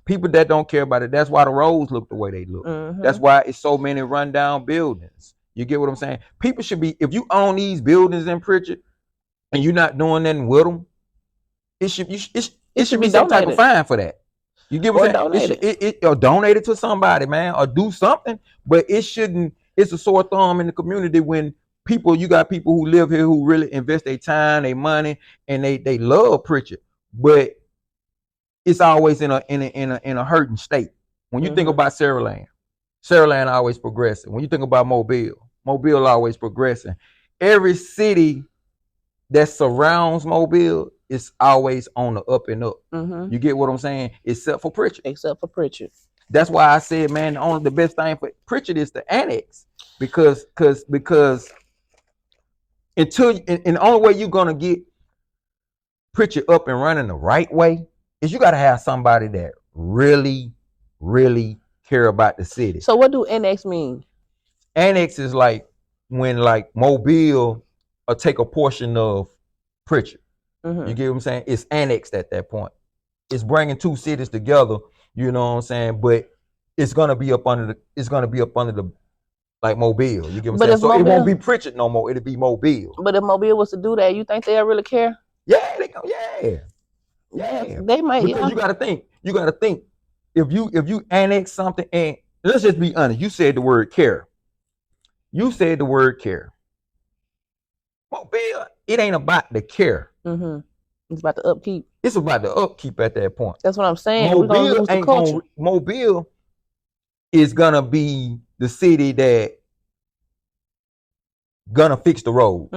People that don't care about it, that's why the roads look the way they look. That's why it's so many rundown buildings. You get what I'm saying? People should be, if you own these buildings in Prichard and you're not doing nothing with them, it should be some type of fine for that. You get what I'm saying? Or donate it to somebody, man, or do something. But it shouldn't. It's a sore thumb in the community when you got people who live here who really invest their time, their money, and they love Prichard, but it's always in a hurting state. When you think about Sarah Land always progressing. When you think about Mobile always progressing. Every city that surrounds Mobile is always on the up and up. You get what I'm saying? Except for Prichard. That's why I said, man, the best thing for Prichard is the annex, because until and the only way you're gonna get Prichard up and running the right way is you got to have somebody that really, really care about the city. So what do annex mean? Annex is like when like Mobile or take a portion of Prichard. You get what I'm saying? It's annexed at that point. It's bringing two cities together. You know what I'm saying? But it's gonna be up under the like Mobile. You get what I'm saying? So it won't be Prichard no more. It'll be Mobile. But if Mobile was to do that, you think they'll really care? Yeah, they go. Yeah. They might. Because you gotta think. If you annex something, and let's just be honest, you said the word care. Mobile, it ain't about the care. It's about the upkeep. It's about the upkeep at that point. That's what I'm saying. Mobile is gonna be the city that gonna fix the roads.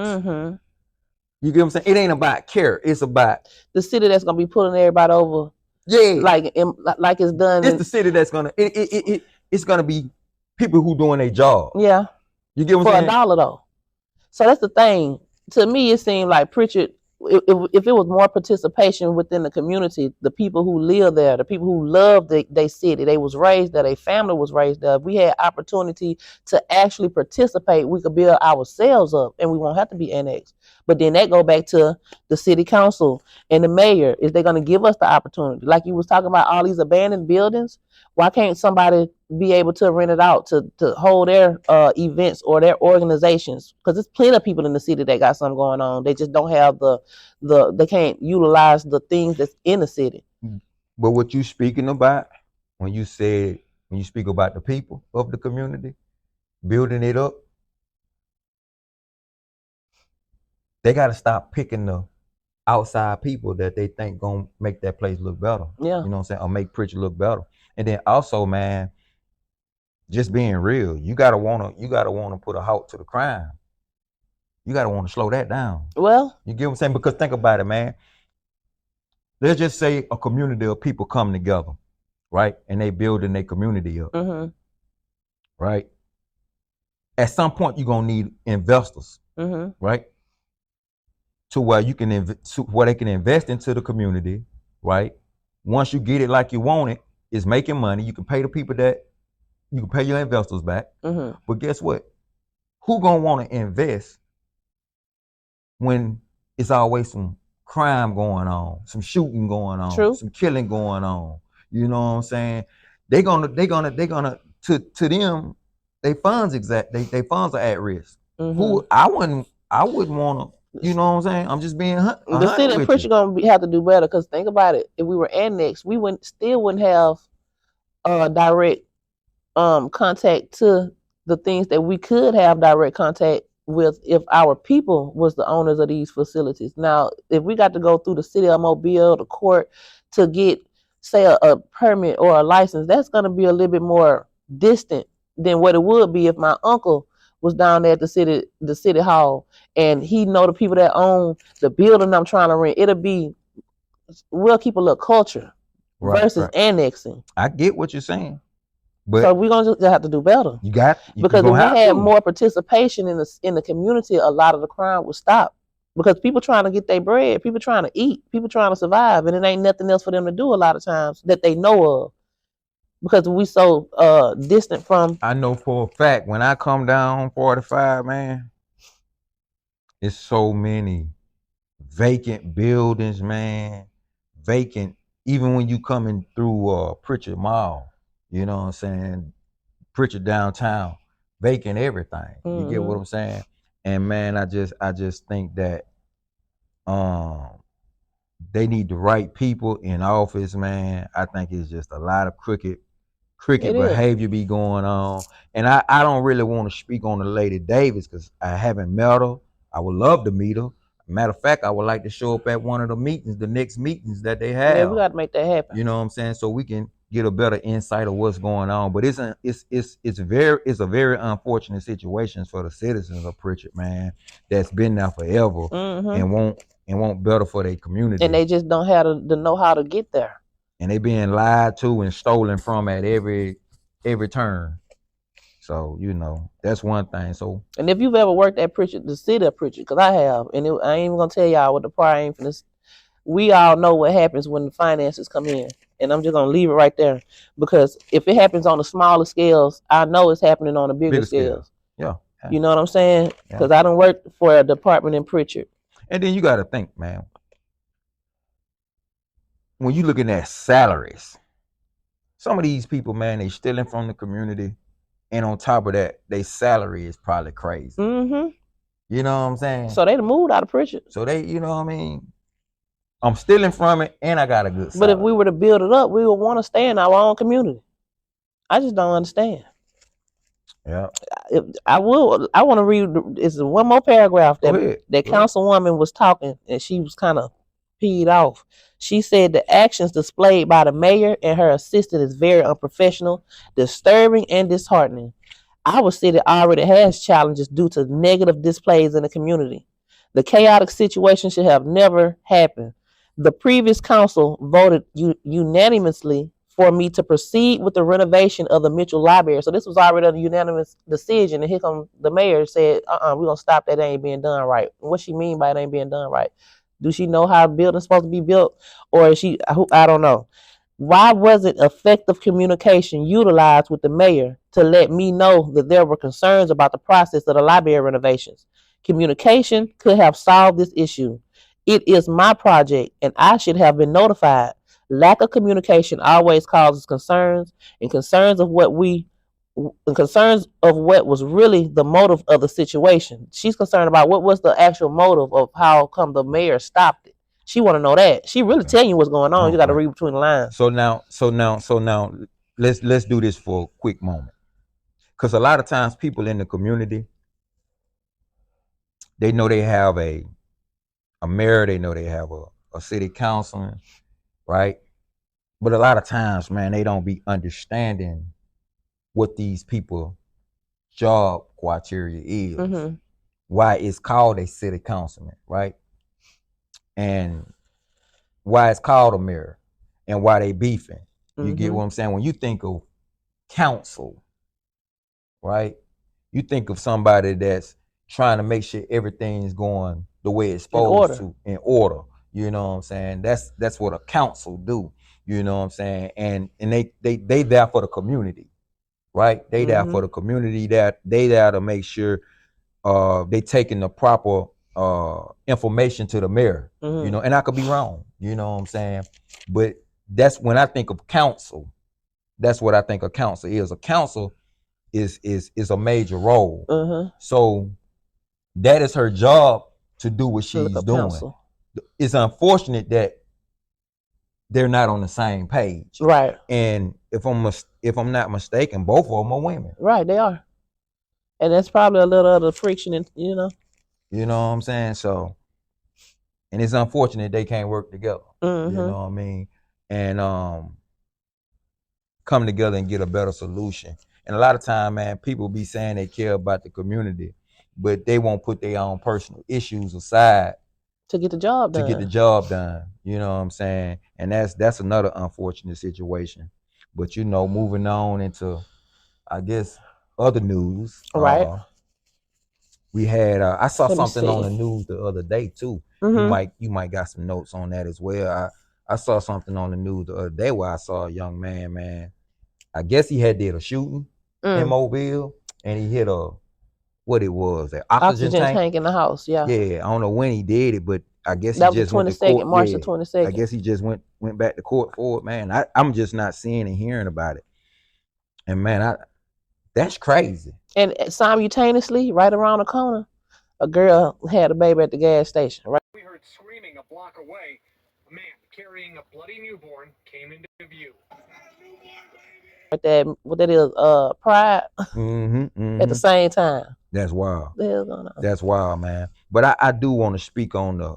You get what I'm saying? It ain't about care. It's about the city that's gonna be pulling everybody over. Yeah, like it's done. It's the city that's gonna it's gonna be people who doing their job. Yeah, you get what I'm saying? For $1 though. So that's the thing. To me, it seemed like Prichard. If it was more participation within the community, the people who live there, the people who love their city, they was raised there, their family was raised there. If we had opportunity to actually participate, we could build ourselves up, and we won't have to be annexed. But then that go back to the city council and the mayor. Is they going to give us the opportunity? Like you was talking about all these abandoned buildings. Why can't somebody be able to rent it out to hold their events or their organizations? Because there's plenty of people in the city that got something going on. They just don't have they can't utilize the things that's in the city. But what you speaking about when you speak about the people of the community, building it up, they got to stop picking the outside people that they think gonna make that place look better. Yeah, you know what I'm saying, or make Prichard look better. And then also, man, just being real, you gotta wanna put a halt to the crime. You gotta wanna slow that down. Well, you get what I'm saying? Because think about it, man. Let's just say a community of people come together, right? And they building their community up, right? At some point, you're gonna need investors, right? To where you can where they can invest into the community, right? Once you get it like you want it, it's making money. You can pay the people that you can pay your investors back. But guess what? Who gonna want to invest when it's always some crime going on, some shooting going on, some killing going on? You know what I'm saying? They're gonna to them, their funds they funds are at risk. Who I wouldn't want to. You know what I'm saying? I'm just being the city of Prichard gonna have to do better, because think about it. If we were annexed, we wouldn't have direct contact to the things that we could have direct contact with if our people was the owners of these facilities. Now, if we got to go through the city of Mobile, the court, to get, say, a permit or a license, that's gonna be a little bit more distant than what it would be if my uncle was down there at the city hall, and he know the people that own the building I'm trying to rent. We'll keep a little culture versus annexing. I get what you're saying, but so we're gonna just have to do better. Because if we had more participation in the community, a lot of the crime would stop. Because people trying to get their bread, people trying to eat, people trying to survive, and it ain't nothing else for them to do a lot of times that they know of. Because we so distant from. I know for a fact when I come down 45, man, it's so many vacant buildings, man, vacant even when you coming through Prichard Mall, you know what I'm saying? Prichard downtown, vacant everything. You get what I'm saying? And man, I just think that um they need the right people in office, man. I think it's just a lot of crooked behavior be going on. And I don't really want to speak on the Lady Davis because I haven't met her. I would love to meet her. Matter of fact, I would like to show up at one of the meetings, the next meetings that they have. Yeah, we got to make that happen. You know what I'm saying? So we can get a better insight of what's going on. But it's a very unfortunate situation for the citizens of Prichard, man, that's been there forever and won't better for their community. And they just don't have the know how to get there. And they being lied to and stolen from at every turn. So, you know, that's one thing. So, and if you've ever worked at Prichard, the city of Prichard, because I have, and I ain't even gonna tell y'all what the part I ain't finna. We all know what happens when the finances come in, and I'm just gonna leave it right there because if it happens on the smaller scales, I know it's happening on the bigger scales. Yeah. You know what I'm saying? Because I don't work for a department in Prichard. And then you got to think, man, when you looking at salaries, some of these people, man, they stealing from the community. And on top of that, their salary is probably crazy. You know what I'm saying? So they done moved out of Prichard. So they, you know what I mean? I'm stealing from it, and I got a good salary. But if we were to build it up, we would want to stay in our own community. I just don't understand. Yeah. I want to read. It's one more paragraph that councilwoman was talking, and she was kind of peed off. She said the actions displayed by the mayor and her assistant is very unprofessional, disturbing, and disheartening. Our city already has challenges due to negative displays in the community. The chaotic situation should have never happened. The previous council voted unanimously for me to proceed with the renovation of the Mitchell Library. So this was already a unanimous decision. And here come the mayor said, we're going to stop that. It ain't being done right. What she mean by it ain't being done right? Do she know how a building's supposed to be built? Or is she, I don't know. Why wasn't effective communication utilized with the mayor to let me know that there were concerns about the process of the library renovations? Communication could have solved this issue. It is my project, and I should have been notified. Lack of communication always causes concerns, and concerns of what was really the motive of the situation. She's concerned about what was the actual motive of how come the mayor stopped it. She want to know that. She really telling you what's going on. Okay. You got to read between the lines. So now, let's do this for a quick moment, because a lot of times people in the community, they know they have a mayor, they know they have a city councilman, right? But a lot of times, man, they don't be understanding what these people job criteria is, why it's called a city councilman, right? And why it's called a mayor, and why they beefing. You get what I'm saying? When you think of council, right? You think of somebody that's trying to make sure everything's going the way it's supposed to, in order. You know what I'm saying? That's what a council do. You know what I'm saying? And they there for the community, right? They there for the community, that they there to make sure they taking the proper information to the mayor. You know, and I could be wrong. You know what I'm saying? But that's when I think of council. That's what I think a council is. A council is a major role. So that is her job to do what she's doing. Council. It's unfortunate that they're not on the same page. Right. And if I'm not mistaken, both of them are women. Right, they are. And that's probably a little of the friction, you know. You know what I'm saying? So, and it's unfortunate they can't work together. You know what I mean? And come together and get a better solution. And a lot of time, man, people be saying they care about the community, but they won't put their own personal issues aside to get the job done. You know what I'm saying? And that's another unfortunate situation. But you know, moving on into, I guess, other news. Right. We had I saw something on the news the other day too. You might got some notes on that as well. I saw something on the news the other day where I saw a young man. I guess he had did a shooting in Mobile, and he hit what it was, an oxygen tank in the house. Yeah. Yeah, I don't know when he did it, but I guess he That was the just went to 22nd, court. March the Yeah, I 22nd. guess he just went back to court for it, man. I'm just not seeing and hearing about it. And man, that's crazy. And simultaneously, right around the corner, a girl had a baby at the gas station. Right. We heard screaming a block away. A man carrying a bloody newborn came into view. Right there, what that is, Pride. At the same time. That's wild. The hell's going on? That's wild, man. But I do want to speak on the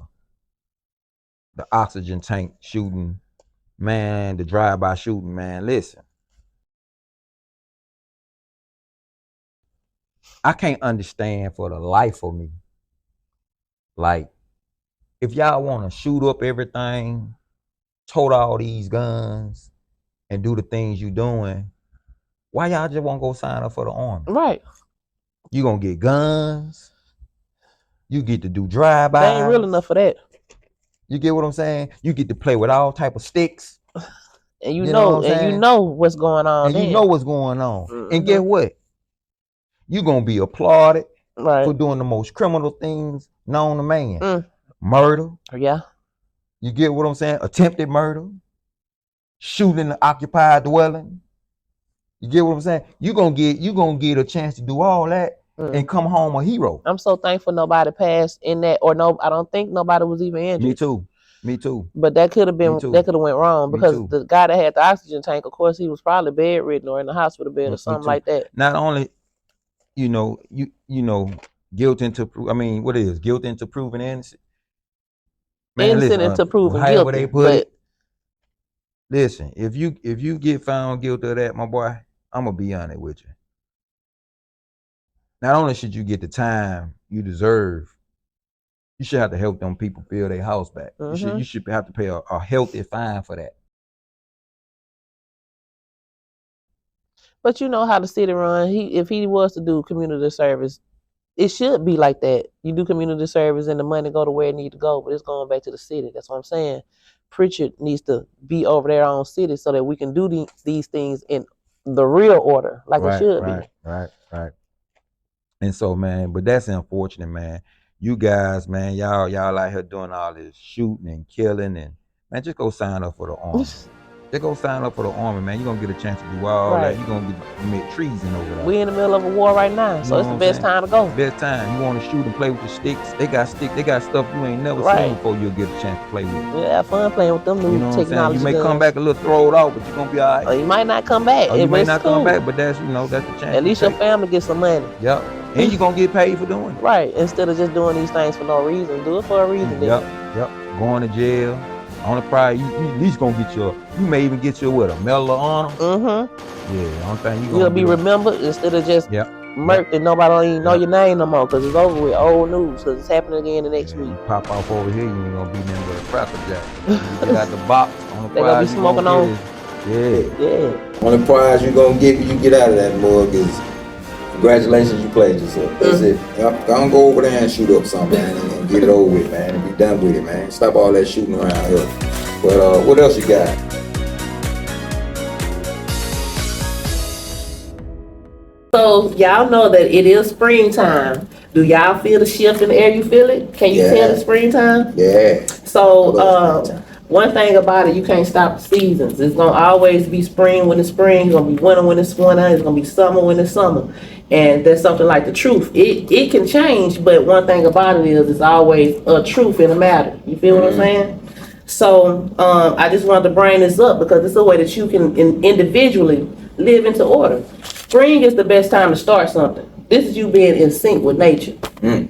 oxygen tank shooting, man, the drive-by shooting, man. Listen, I can't understand for the life of me, like, if y'all want to shoot up everything, tote all these guns, and do the things you doing, why y'all just won't go sign up for the Army? Right. You gonna get guns. You get to do drive-bys. They ain't real enough for that. You get what I'm saying? You get to play with all type of sticks. And you know what's going on. And then. you know what's going on. And guess what? You're gonna be applauded for doing the most criminal things known to man. Murder. Yeah. You get what I'm saying? Attempted murder. Shooting an occupied dwelling. You get what I'm saying? You're gonna get a chance to do all that and come home a hero. I'm so thankful nobody passed in that, or no, I don't think nobody was even injured. Me too. But that could have went wrong because the guy that had the oxygen tank, of course, he was probably bedridden or in the hospital bed or something like that. Not only, guilt into guilt into proven innocent. Man, innocent into proven guilty. They put it. Listen, if you get found guilty of that, my boy, I'm gonna be honest with you. Not only should you get the time you deserve, you should have to help them people build their house back. You should have to pay a healthy fine for that. But you know how the city run. If he was to do community service, it should be like that. You do community service and the money go to where it need to go, but it's going back to the city. That's what I'm saying. Prichard needs to be over their own city so that we can do these things in the real order, like it should be. Right. And so, man, but that's unfortunate, man. You guys, man, y'all out here doing all this shooting and killing, and man, just go sign up for the Army. Just go sign up for the Army, man. You're gonna get a chance to do all that. You're gonna commit treason over there. We in the middle of a war right now, so it's the best time to go. Best time. You want to shoot and play with the sticks? They got stuff you ain't never seen before. You'll get a chance to play with. Yeah, have fun playing with them new technology. You may come back a little throw it off, but you're gonna be all right. Or you might not come back. You may not come back, but that's that's the chance. At least your family gets some money. Yep. And you're gonna get paid for doing it. Right. Instead of just doing these things for no reason. Do it for a reason. Yep. Going to jail. On the prize, you at least gonna get you may even get you a Medal of Honor. Yeah, only thing you'll be remembered instead of just murked and nobody don't even know your name no more because it's over with. Old news because it's happening again the next week. You pop off over here, you ain't gonna be nothing but a cracker jack. You get out the box on the prize. They gonna be smoking on. Yeah. Only prize you gonna get when you get out of that mug is congratulations, you played yourself. That's it. Don't go over there and shoot up something, man, and get it over with, man, and be done with it, man. Stop all that shooting around here. But what else you got? So y'all know that it is springtime. Do y'all feel the shift in the air? You feel it? Can you tell it's springtime? Yeah. So one thing about it, you can't stop the seasons. It's gonna always be spring when it's spring. It's gonna be winter when it's winter. It's gonna be summer when it's summer. And that's something like the truth. It can change, but one thing about it is it's always a truth in the matter. You feel what I'm saying? So I just wanted to bring this up because it's a way that you can individually live into order. Spring is the best time to start something. This is you being in sync with nature.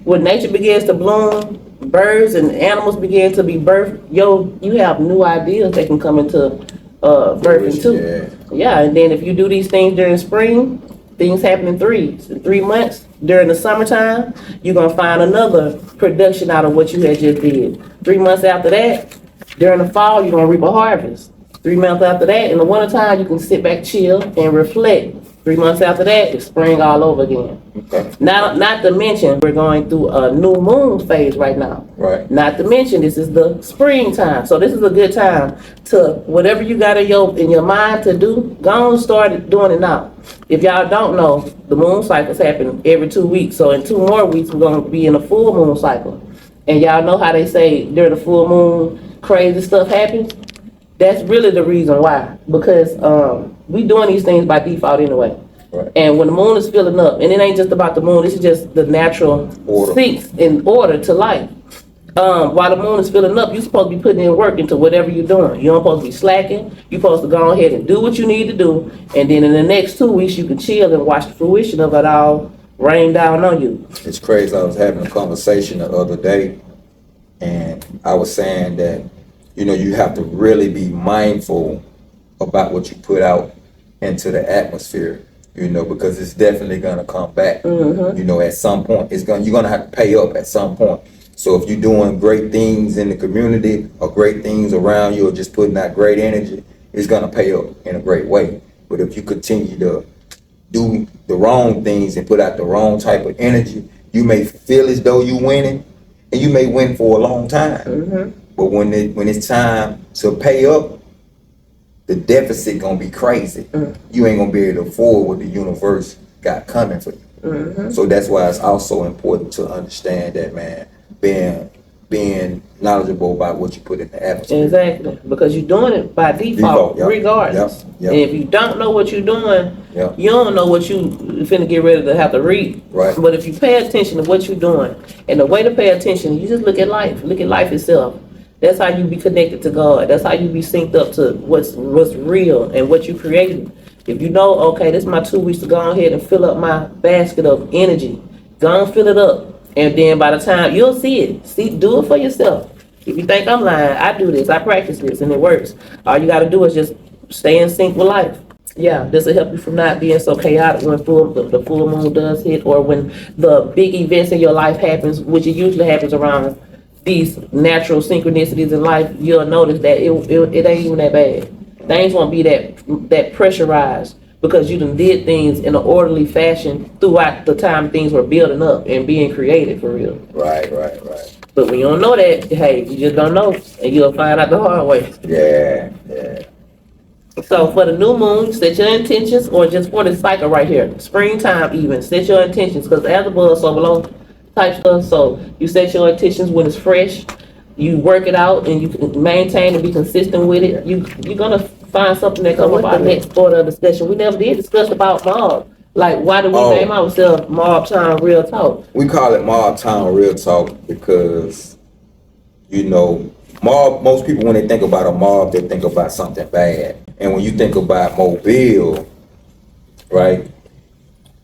When nature begins to bloom, birds and animals begin to be birthed, you have new ideas that can come into birthing too. Yeah, and then if you do these things during spring, things happen in threes. In 3 months, during the summertime, you're gonna find another production out of what you had just did. 3 months after that, during the fall, you're gonna reap a harvest. 3 months after that, in the wintertime, you can sit back, chill, and reflect. 3 months after that, it's spring all over again. Okay. Not to mention, we're going through a new moon phase right now. Right. Not to mention, this is the springtime. So this is a good time to, whatever you got in your mind to do, go on and start doing it now. If y'all don't know, the moon cycles happen every 2 weeks. So in 2 more weeks, we're going to be in a full moon cycle. And y'all know how they say during the full moon, crazy stuff happens. That's really the reason why. Because we doing these things by default anyway. Right. And when the moon is filling up, and it ain't just about the moon, this is just the natural sinks in order to life. While the moon is filling up, you're supposed to be putting in work into whatever you're doing. You don't supposed to be slacking. You're supposed to go ahead and do what you need to do. And then in the next 2 weeks, you can chill and watch the fruition of it all rain down on you. It's crazy. I was having a conversation the other day, and I was saying that, you know, you have to really be mindful about what you put out into the atmosphere, you know, because it's definitely gonna come back. You know, at some point, you're gonna have to pay up at some point. So if you're doing great things in the community or great things around you or just putting out great energy, it's gonna pay up in a great way. But if you continue to do the wrong things and put out the wrong type of energy, you may feel as though you're winning, and you may win for a long time. But when it's time to pay up, the deficit gonna be crazy. You ain't gonna be able to afford what the universe got coming for you. So that's why it's also important to understand that, man, being knowledgeable about what you put in the atmosphere. Exactly, because you're doing it by default, regardless. And if you don't know what you're doing, you don't know what you finna get ready to have to read. Right. But if you pay attention to what you're doing, and the way to pay attention, you just look at life itself. That's how you be connected to God. That's how you be synced up to what's real and what you created. If you know, okay, this is my 2 weeks to go ahead and fill up my basket of energy, go and fill it up. And then by the time you'll see it, do it for yourself. If you think I'm lying, I do this, I practice this, and it works. All you got to do is just stay in sync with life. Yeah, this will help you from not being so chaotic when the full moon does hit, or when the big events in your life happens, which it usually happens around these natural synchronicities in life. You'll notice that it ain't even that bad. Things won't be that pressurized, because you done did things in an orderly fashion throughout the time things were building up and being created for real. Right. But when you don't know that, hey, you just don't know, and you'll find out the hard way. Yeah. So for the new moon, set your intentions, or just for the cycle right here, springtime even, set your intentions, because as above, so below type stuff. So you set your intentions when it's fresh, you work it out, and you can maintain and be consistent with it. You're gonna find something that comes up our next part of discussion. We never did discuss about mob. Like, why do we name ourselves Mob Town Real Talk? We call it Mob Town Real Talk because, you know, most people, when they think about a mob, they think about something bad. And when you think about Mobile, right?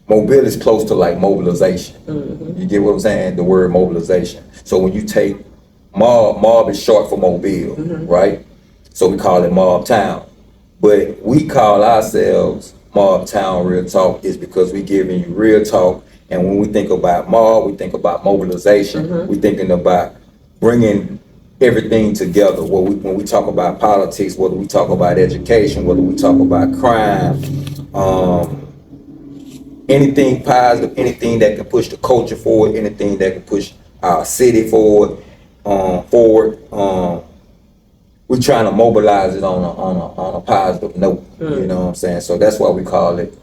Mobile is close to like mobilization. You get what I'm saying? The word mobilization. So when you take mob is short for Mobile, right? So we call it Mob Town. But we call ourselves Mob Town Real Talk is because we giving you real talk. And when we think about mob, we think about mobilization. We thinking about bringing everything together. When we talk about politics, whether we talk about education, whether we talk about crime, anything positive, anything that can push the culture forward, anything that can push our city forward, we're trying to mobilize it on a positive note. You know what I'm saying? So that's why we call it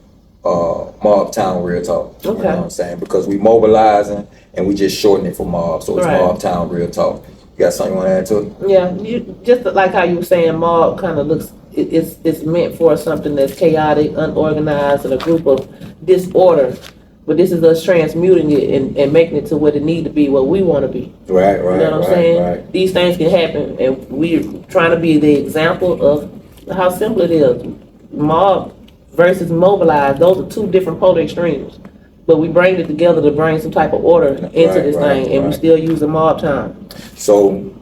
Mob Town Real Talk. You know what I'm saying? Because we mobilizing and we just shorten it for mob. So it's Mob Town Real Talk. You got something you want to add to it? Yeah, you just like how you were saying, mob kind of looks, it's meant for something that's chaotic, unorganized, and a group of disorder. But this is us transmuting it and making it to what it need to be, what we want to be. Right. You know what I'm saying? Right. These things can happen, and we're trying to be the example of how simple it is. Mob versus mobilize, those are two different polar extremes. But we bring it together to bring some type of order into this thing, and we still use the mob time. So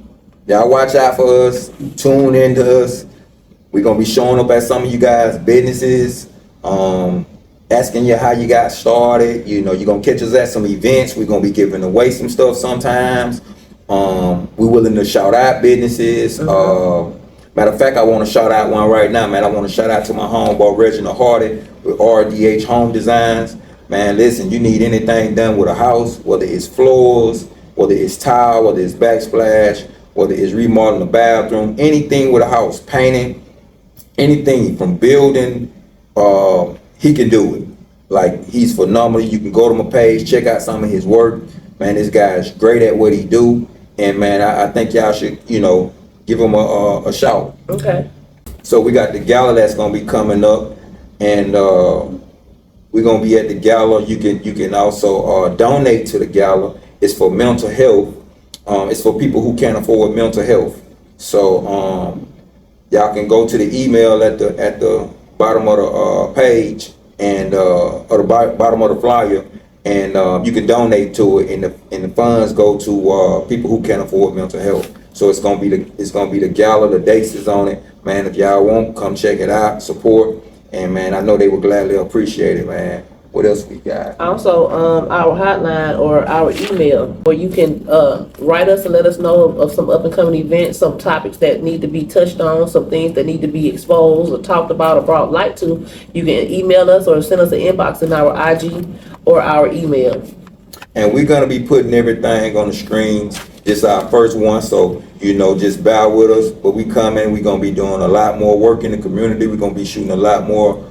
y'all watch out for us, tune into us. We're gonna be showing up at some of you guys' businesses, asking you how you got started. You know, you're gonna catch us at some events. We're gonna be giving away some stuff sometimes. We're willing to shout out businesses. Matter of fact, I want to shout out one right now, man. I want to shout out to my homeboy Reginald Hardy with RDH Home Designs. Man, listen, you need anything done with a house, whether it's floors, whether it's tile, whether it's backsplash, whether it's remodeling a bathroom, anything with a house, painting, anything from building, he can do it. Like, he's phenomenal. You can go to my page, check out some of his work. Man, this guy's great at what he do. And man, I think y'all should, you know, give them a shout. Okay. So we got the gala that's gonna be coming up, and we're gonna be at the gala. You can also donate to the gala. It's for mental health. It's for people who can't afford mental health. So y'all can go to the email at the bottom of the page and or the bottom of the flyer, and you can donate to it, and the funds go to people who can't afford mental health. So it's gonna be the gala. The dates is on it, man. If y'all want, come check it out, support, and man, I know they will gladly appreciate it, man. What else we got? Also, our hotline or our email, where you can write us and let us know of some up and coming events, some topics that need to be touched on, some things that need to be exposed or talked about or brought light to. You can email us or send us an inbox in our IG or our email. And we're gonna be putting everything on the screens. This is our first one, so you know, just bear with us. But we coming, we're gonna be doing a lot more work in the community. We're gonna be shooting a lot more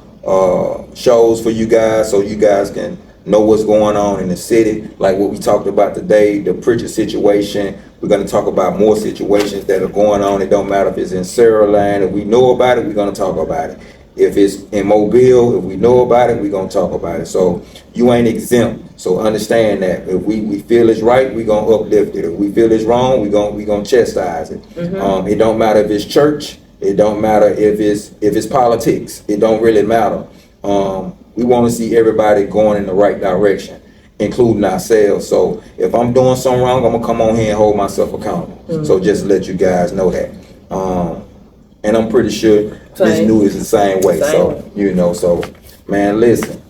shows for you guys, so you guys can know what's going on in the city. Like what we talked about today, the Prichard situation. We're gonna talk about more situations that are going on. It don't matter if it's in Saraland. If we know about it, we're gonna talk about it. If it's in Mobile, if we know about it, we're gonna talk about it. So you ain't exempt. So understand that if we feel it's right, we're gonna uplift it. If we feel it's wrong, we gonna chastise it. It don't matter if it's church. It don't matter if it's politics. It don't really matter. We want to see everybody going in the right direction, including ourselves. So if I'm doing something wrong, I'm gonna come on here and hold myself accountable. So just let you guys know that. And I'm pretty sure this new is the same way. So you know, so man, listen.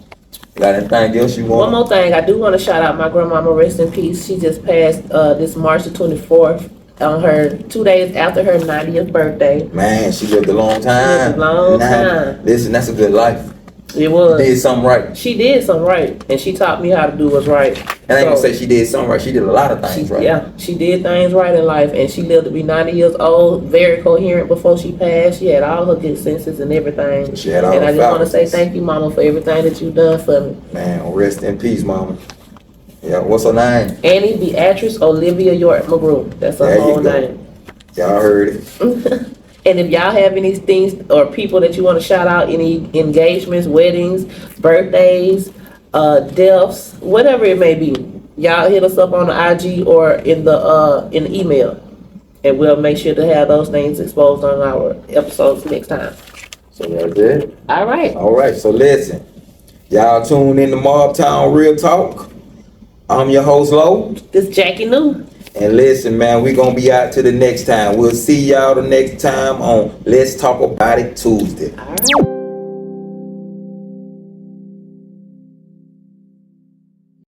Got anything else you want? One more thing, I do want to shout out my grandmama, rest in peace. She just passed this March the 24th. On her 2 days after her 90th birthday. Man, she lived a long time. Lived a long time. Listen, that's a good life. It was. She did something right. She did something right, and she taught me how to do what's right. And I ain't gonna say she did something right. She did a lot of things right. Yeah, she did things right in life, and she lived to be 90 years old, very coherent before she passed. She had all her good senses and everything. She had all and her I just want to say thank you, Mama, for everything that you've done for me. Man, rest in peace, Mama. Yeah, what's her name? Annie Beatrice Olivia York McGrew. That's her whole name. Y'all heard it. And if y'all have any things or people that you want to shout out, any engagements, weddings, birthdays, deaths, whatever it may be, y'all hit us up on the IG or in the email, and we'll make sure to have those names exposed on our episodes next time. So that's it. All right. All right. So listen, y'all tune in to Mobtown Real Talk. I'm your host, Lo. This is Jackie New. And listen, man, we're going to be out to the next time. We'll see y'all the next time on Let's Talk About It Tuesday. All right.